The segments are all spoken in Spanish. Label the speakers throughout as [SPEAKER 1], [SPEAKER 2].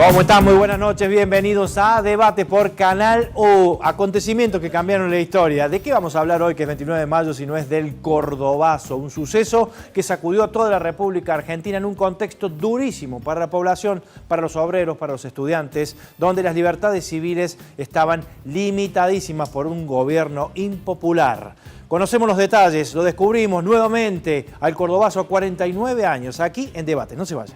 [SPEAKER 1] ¿Cómo están? Muy buenas noches, bienvenidos a Debate por Canal U. Acontecimientos que cambiaron la historia. ¿De qué vamos a hablar hoy, que es 29 de mayo, si no es del Cordobazo? Un suceso que sacudió a toda la República Argentina en un contexto durísimo para la población, para los obreros, para los estudiantes, donde las libertades civiles estaban limitadísimas por un gobierno impopular. Conocemos los detalles, lo descubrimos nuevamente al Cordobazo a 49 años, aquí en Debate. No se vayan.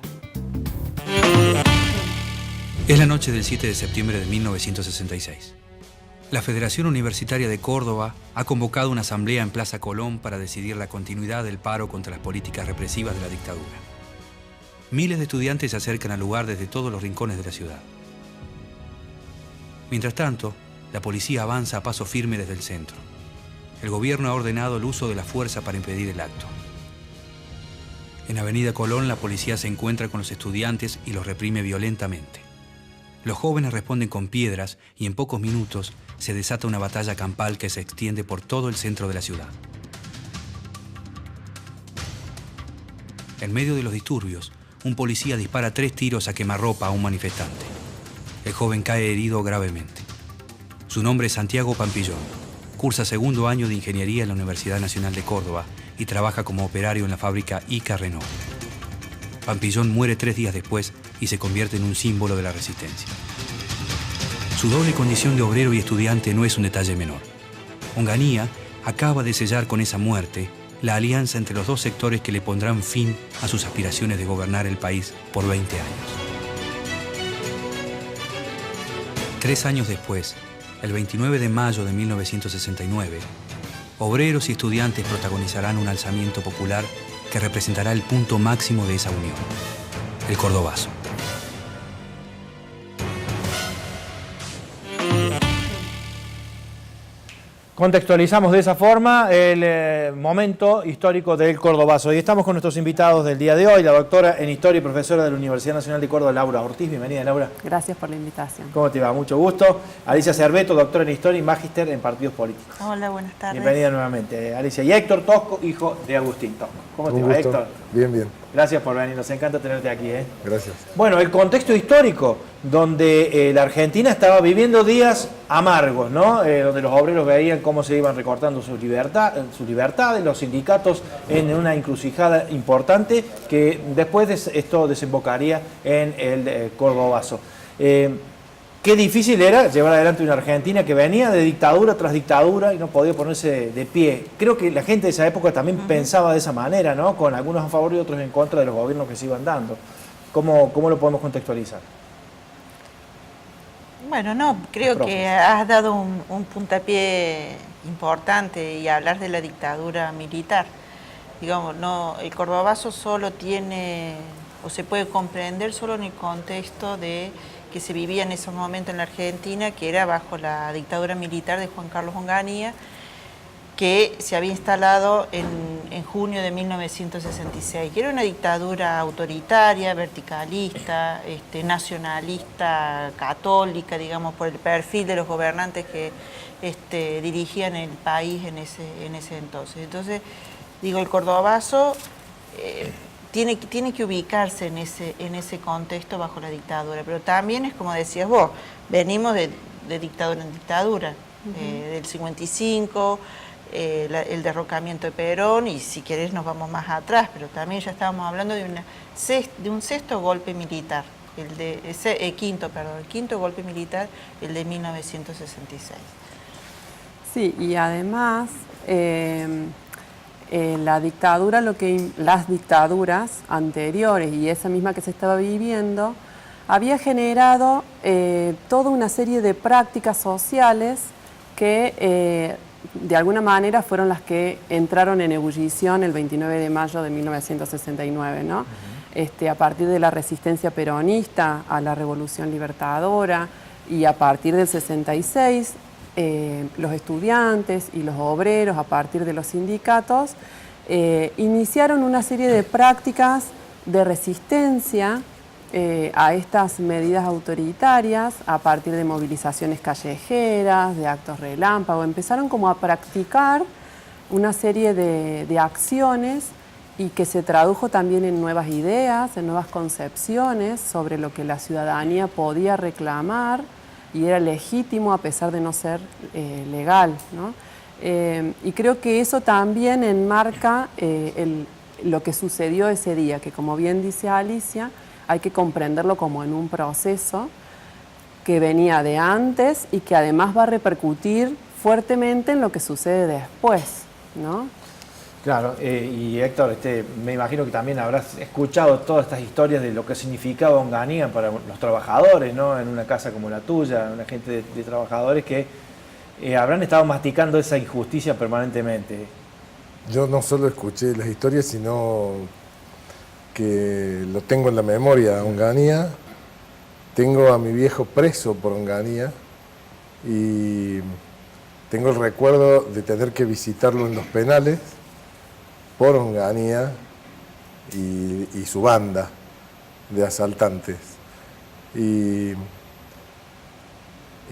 [SPEAKER 2] Es la noche del 7 de septiembre de 1966. La Federación Universitaria de Córdoba ha convocado una asamblea en Plaza Colón para decidir la continuidad del paro contra las políticas represivas de la dictadura. Miles de estudiantes se acercan al lugar desde todos los rincones de la ciudad. Mientras tanto, la policía avanza a paso firme desde el centro. El gobierno ha ordenado el uso de la fuerza para impedir el acto. En Avenida Colón, la policía se encuentra con los estudiantes y los reprime violentamente. Los jóvenes responden con piedras y en pocos minutos se desata una batalla campal que se extiende por todo el centro de la ciudad. En medio de los disturbios, un policía dispara 3 tiros a quemarropa a un manifestante. El joven cae herido gravemente. Su nombre es Santiago Pampillón. Cursa segundo año de ingeniería en la Universidad Nacional de Córdoba y trabaja como operario en la fábrica Ica Renault. Pampillón muere 3 días después y se convierte en un símbolo de la resistencia. Su doble condición de obrero y estudiante no es un detalle menor. Onganía acaba de sellar con esa muerte la alianza entre los dos sectores que le pondrán fin a sus aspiraciones de gobernar el país por 20 años. 3 años después, el 29 de mayo de 1969, obreros y estudiantes protagonizarán un alzamiento popular que representará el punto máximo de esa unión, el Cordobazo.
[SPEAKER 1] Contextualizamos de esa forma el momento histórico del Cordobazo. Y estamos con nuestros invitados del día de hoy, la doctora en Historia y profesora de la Universidad Nacional de Córdoba, Laura Ortiz. Bienvenida, Laura.
[SPEAKER 3] Gracias por la invitación.
[SPEAKER 1] ¿Cómo te va? Mucho gusto. Alicia Cerveto, doctora en Historia y magíster en Partidos Políticos.
[SPEAKER 4] Hola, buenas tardes.
[SPEAKER 1] Bienvenida nuevamente, Alicia. Y Héctor Tosco, hijo de Agustín Tosco. ¿Cómo te va, Héctor?
[SPEAKER 5] Bien, bien.
[SPEAKER 1] Gracias por venir, nos encanta tenerte aquí.
[SPEAKER 5] Gracias.
[SPEAKER 1] Bueno, el contexto histórico, donde la Argentina estaba viviendo días amargos, ¿no? Donde los obreros veían cómo se iban recortando sus libertades, los sindicatos en una encrucijada importante que después esto desembocaría en el Cordobazo. Qué difícil era llevar adelante una Argentina que venía de dictadura tras dictadura y no podía ponerse de pie. Creo que la gente de esa época también pensaba de esa manera, ¿no? Con algunos a favor y otros en contra de los gobiernos que se iban dando. ¿Cómo lo podemos contextualizar?
[SPEAKER 4] Bueno, creo que has dado un puntapié importante y hablar de la dictadura militar. Digamos, el Cordobazo solo tiene, o se puede comprender solo en el contexto de que se vivía en esos momentos en la Argentina, que era bajo la dictadura militar de Juan Carlos Onganía, que se había instalado en junio de 1966, que era una dictadura autoritaria, verticalista, nacionalista, católica, digamos, por el perfil de los gobernantes que dirigían el país en ese entonces. Entonces, digo, el Cordobazo tiene que ubicarse en ese contexto bajo la dictadura, pero también es como decías vos, venimos de dictadura en dictadura, del 55, el derrocamiento de Perón, y si querés nos vamos más atrás, pero también ya estábamos hablando de un sexto golpe militar, el quinto golpe militar, el de 1966.
[SPEAKER 3] Sí, y además la dictadura, las dictaduras anteriores y esa misma que se estaba viviendo, había generado toda una serie de prácticas sociales que de alguna manera fueron las que entraron en ebullición el 29 de mayo de 1969, ¿no? A partir de la resistencia peronista a la Revolución Libertadora, y a partir del 66, los estudiantes y los obreros, a partir de los sindicatos, iniciaron una serie de prácticas de resistencia a estas medidas autoritarias a partir de movilizaciones callejeras, de actos relámpago. Empezaron como a practicar una serie de acciones y que se tradujo también en nuevas ideas, en nuevas concepciones sobre lo que la ciudadanía podía reclamar y era legítimo a pesar de no ser legal, ¿no? Y creo que eso también enmarca lo que sucedió ese día, que como bien dice Alicia, hay que comprenderlo como en un proceso que venía de antes y que además va a repercutir fuertemente en lo que sucede después, ¿no?
[SPEAKER 1] Claro, y Héctor, me imagino que también habrás escuchado todas estas historias de lo que significaba Onganía para los trabajadores, ¿no? En una casa como la tuya, una gente de trabajadores que habrán estado masticando esa injusticia permanentemente.
[SPEAKER 5] Yo no solo escuché las historias, sino que lo tengo en la memoria, Onganía. Tengo a mi viejo preso por Onganía y tengo el recuerdo de tener que visitarlo en los penales por Onganía y su banda de asaltantes. Y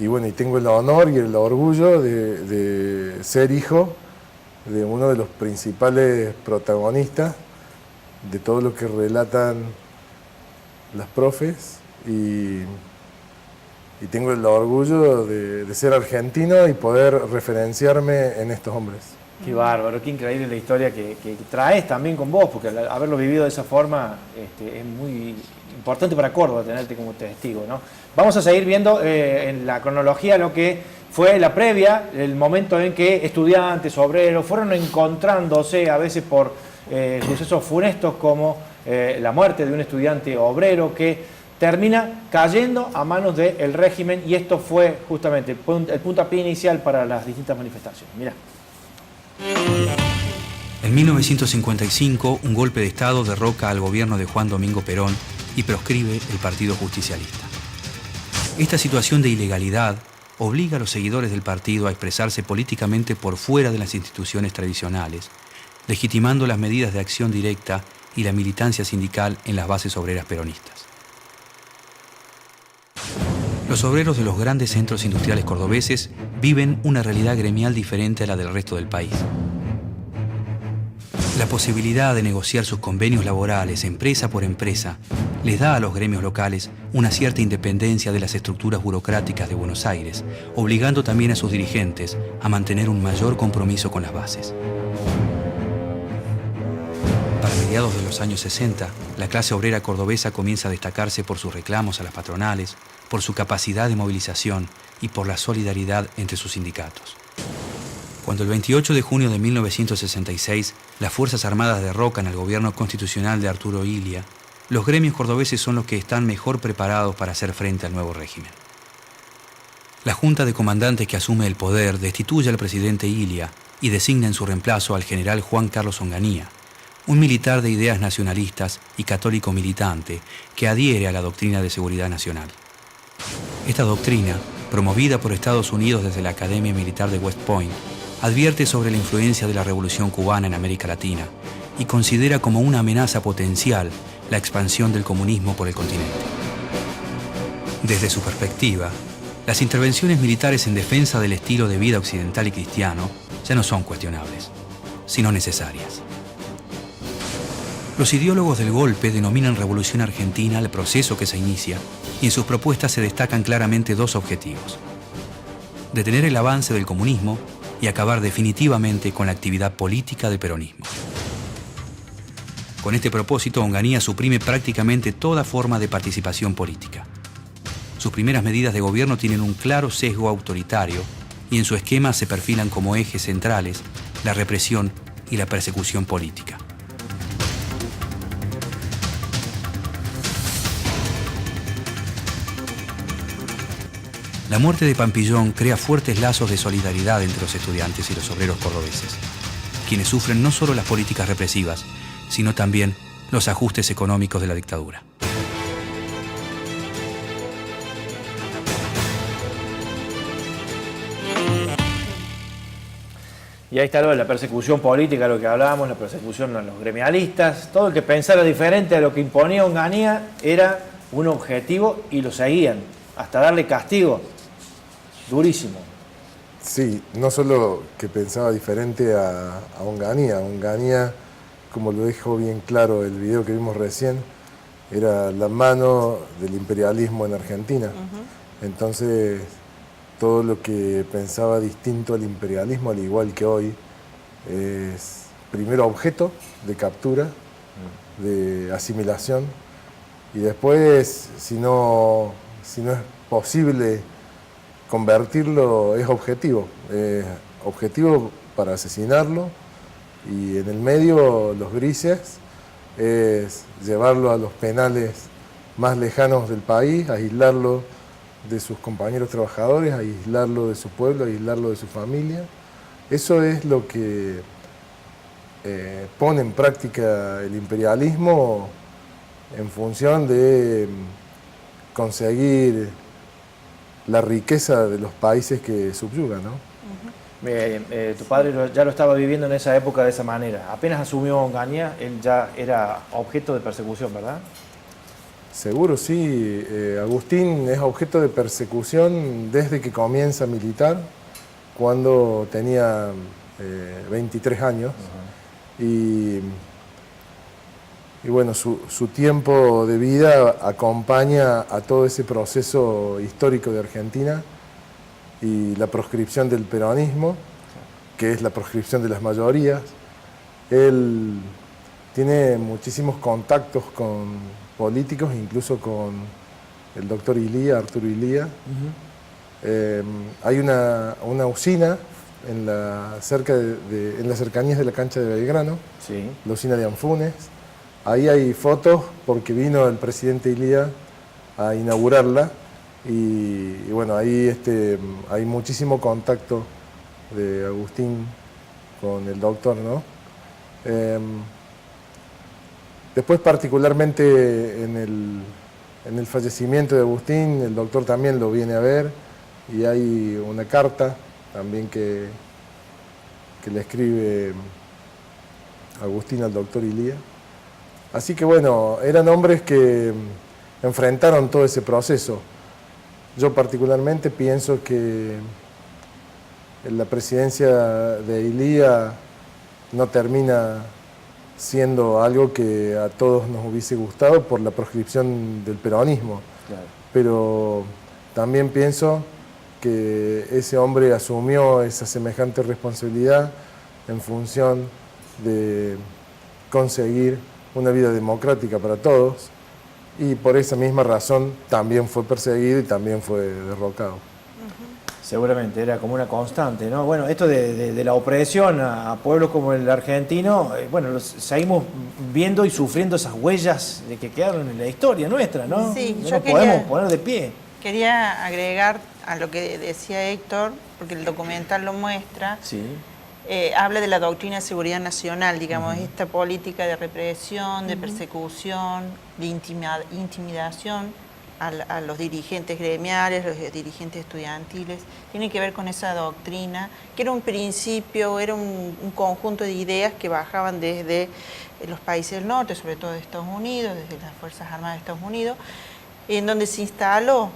[SPEAKER 5] bueno, y tengo el honor y el orgullo de ser hijo de uno de los principales protagonistas de todo lo que relatan las profes y tengo el orgullo de ser argentino y poder referenciarme en estos hombres.
[SPEAKER 1] Qué bárbaro, qué increíble la historia que traes también con vos, porque al haberlo vivido de esa forma es muy importante para Córdoba tenerte como testigo, ¿no? Vamos a seguir viendo en la cronología lo que fue la previa, el momento en que estudiantes, obreros fueron encontrándose a veces por sucesos funestos como la muerte de un estudiante obrero que termina cayendo a manos del régimen, y esto fue justamente el puntapié inicial para las distintas manifestaciones. Mirá.
[SPEAKER 2] En 1955, un golpe de Estado derroca al gobierno de Juan Domingo Perón y proscribe el Partido Justicialista. Esta situación de ilegalidad obliga a los seguidores del partido a expresarse políticamente por fuera de las instituciones tradicionales, legitimando las medidas de acción directa y la militancia sindical en las bases obreras peronistas. Los obreros de los grandes centros industriales cordobeses viven una realidad gremial diferente a la del resto del país. La posibilidad de negociar sus convenios laborales empresa por empresa les da a los gremios locales una cierta independencia de las estructuras burocráticas de Buenos Aires, obligando también a sus dirigentes a mantener un mayor compromiso con las bases. Para mediados de los años 60, la clase obrera cordobesa comienza a destacarse por sus reclamos a las patronales, por su capacidad de movilización y por la solidaridad entre sus sindicatos. Cuando el 28 de junio de 1966 las Fuerzas Armadas derrocan al gobierno constitucional de Arturo Illia, los gremios cordobeses son los que están mejor preparados para hacer frente al nuevo régimen. La Junta de Comandantes que asume el poder destituye al presidente Illia y designa en su reemplazo al general Juan Carlos Onganía, un militar de ideas nacionalistas y católico militante que adhiere a la doctrina de seguridad nacional. Esta doctrina, promovida por Estados Unidos desde la Academia Militar de West Point, advierte sobre la influencia de la Revolución Cubana en América Latina y considera como una amenaza potencial la expansión del comunismo por el continente. Desde su perspectiva, las intervenciones militares en defensa del estilo de vida occidental y cristiano ya no son cuestionables, sino necesarias. Los ideólogos del golpe denominan Revolución Argentina al proceso que se inicia y en sus propuestas se destacan claramente dos objetivos: detener el avance del comunismo y acabar definitivamente con la actividad política del peronismo. Con este propósito, Onganía suprime prácticamente toda forma de participación política. Sus primeras medidas de gobierno tienen un claro sesgo autoritario y en su esquema se perfilan como ejes centrales la represión y la persecución política. La muerte de Pampillón crea fuertes lazos de solidaridad entre los estudiantes y los obreros cordobeses, quienes sufren no solo las políticas represivas, sino también los ajustes económicos de la dictadura.
[SPEAKER 1] Y ahí está lo de la persecución política, lo que hablábamos, la persecución a los gremialistas. Todo el que pensara diferente a lo que imponía Onganía era un objetivo y lo seguían, hasta darle castigo. Durísimo.
[SPEAKER 5] Sí, no solo que pensaba diferente a Onganía. Onganía, como lo dejó bien claro el video que vimos recién, era la mano del imperialismo en Argentina. Entonces, todo lo que pensaba distinto al imperialismo, al igual que hoy, es primero objeto de captura, de asimilación, y después, si no es posible convertirlo, es objetivo para asesinarlo, y en el medio, los grises, es llevarlo a los penales más lejanos del país, aislarlo de sus compañeros trabajadores, aislarlo de su pueblo, aislarlo de su familia. Eso es lo que pone en práctica el imperialismo en función de conseguir la riqueza de los países que subyuga, ¿no?
[SPEAKER 1] Tu padre ya lo estaba viviendo en esa época de esa manera. Apenas asumió Onganía, él ya era objeto de persecución, ¿verdad?
[SPEAKER 5] Seguro, sí. Agustín es objeto de persecución desde que comienza a militar, cuando tenía 23 años. Y bueno, su tiempo de vida acompaña a todo ese proceso histórico de Argentina y la proscripción del peronismo, que es la proscripción de las mayorías. Él tiene muchísimos contactos con políticos, incluso con el doctor Ilía, Arturo Ilía. Hay una usina en las cercanías de la cancha de Belgrano,
[SPEAKER 1] Sí.
[SPEAKER 5] la usina de Anfunes. Ahí hay fotos porque vino el presidente Ilía a inaugurarla, y bueno, ahí hay muchísimo contacto de Agustín con el doctor, ¿no? Después, particularmente en el fallecimiento de Agustín, el doctor también lo viene a ver, y hay una carta también que le escribe Agustín al doctor Ilía. Así que bueno, eran hombres que enfrentaron todo ese proceso. Yo particularmente pienso que la presidencia de Ilía no termina siendo algo que a todos nos hubiese gustado por la proscripción del peronismo.
[SPEAKER 1] Claro.
[SPEAKER 5] Pero también pienso que ese hombre asumió esa semejante responsabilidad en función de conseguir una vida democrática para todos, y por esa misma razón también fue perseguido y también fue derrocado.
[SPEAKER 1] Seguramente, era como una constante, ¿no? Bueno, esto de la opresión a pueblos como el argentino, bueno, seguimos viendo y sufriendo esas huellas de que quedaron en la historia nuestra, ¿no?
[SPEAKER 4] Sí,
[SPEAKER 1] no
[SPEAKER 4] yo
[SPEAKER 1] nos podemos poner de pie.
[SPEAKER 4] Quería agregar a lo que decía Héctor, porque el documental lo muestra.
[SPEAKER 1] Sí.
[SPEAKER 4] Habla de la doctrina de seguridad nacional, digamos, esta política de represión, de persecución, de intimidación a los dirigentes gremiales, los dirigentes estudiantiles. Tiene que ver con esa doctrina, que era un principio, era un conjunto de ideas que bajaban desde los países del norte, sobre todo de Estados Unidos, desde las Fuerzas Armadas de Estados Unidos, en donde se instaló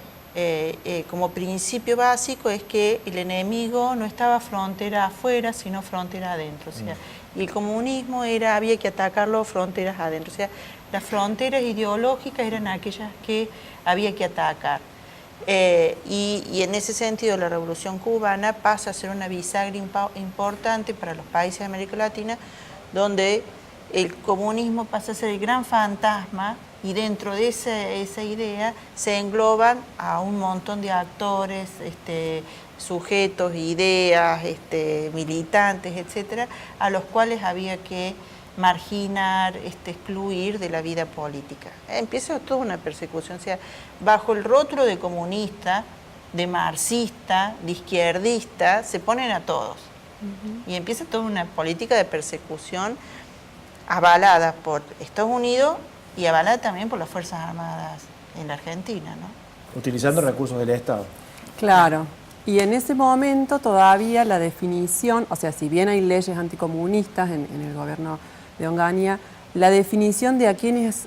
[SPEAKER 4] como principio básico es que el enemigo no estaba frontera afuera, sino frontera adentro. O sea, y el comunismo había que atacarlo fronteras adentro. O sea, las fronteras ideológicas eran aquellas que había que atacar. Y en ese sentido la Revolución Cubana pasa a ser una bisagra importante para los países de América Latina, donde el comunismo pasa a ser el gran fantasma, y dentro de esa idea se engloban a un montón de actores, sujetos, ideas, militantes, etcétera, a los cuales había que marginar, excluir de la vida política. Empieza toda una persecución, o sea, bajo el rótulo de comunista, de marxista, de izquierdista, se ponen a todos. Y empieza toda una política de persecución avalada por Estados Unidos y avalada también por las Fuerzas Armadas en la Argentina, ¿no?
[SPEAKER 1] Utilizando recursos del Estado.
[SPEAKER 3] Claro. Y en ese momento todavía la definición, o sea, si bien hay leyes anticomunistas en el gobierno de Onganía, la definición de a quiénes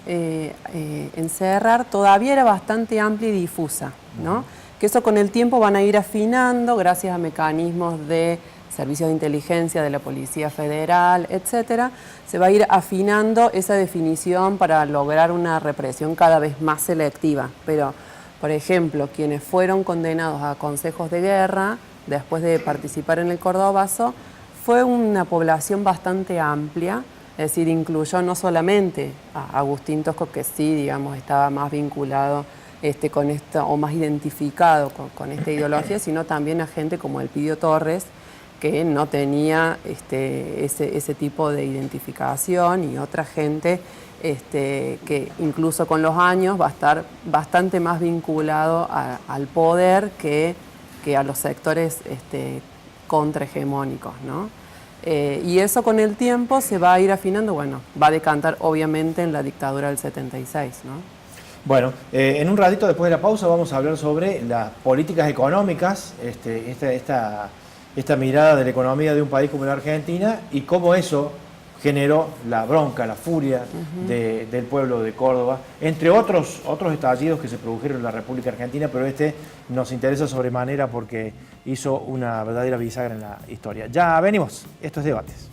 [SPEAKER 3] encerrar todavía era bastante amplia y difusa, ¿no? Que eso con el tiempo van a ir afinando gracias a mecanismos de servicios de inteligencia de la Policía Federal, etcétera, se va a ir afinando esa definición para lograr una represión cada vez más selectiva. Pero, por ejemplo, quienes fueron condenados a consejos de guerra después de participar en el Cordobazo, fue una población bastante amplia, es decir, incluyó no solamente a Agustín Tosco, que sí, digamos, estaba más vinculado con esta, o más identificado con esta ideología, sino también a gente como Elpidio Torres, que no tenía ese tipo de identificación, y otra gente que incluso con los años va a estar bastante más vinculado al poder que a los sectores contrahegemónicos, ¿no? Y eso con el tiempo se va a ir afinando, bueno, va a decantar obviamente en la dictadura del 76, ¿no?
[SPEAKER 1] Bueno, en un ratito después de la pausa vamos a hablar sobre las políticas económicas, esta mirada de la economía de un país como la Argentina y cómo eso generó la bronca, la furia del pueblo de Córdoba, entre otros estallidos que se produjeron en la República Argentina, pero nos interesa sobremanera porque hizo una verdadera bisagra en la historia. Ya venimos, esto es Debates.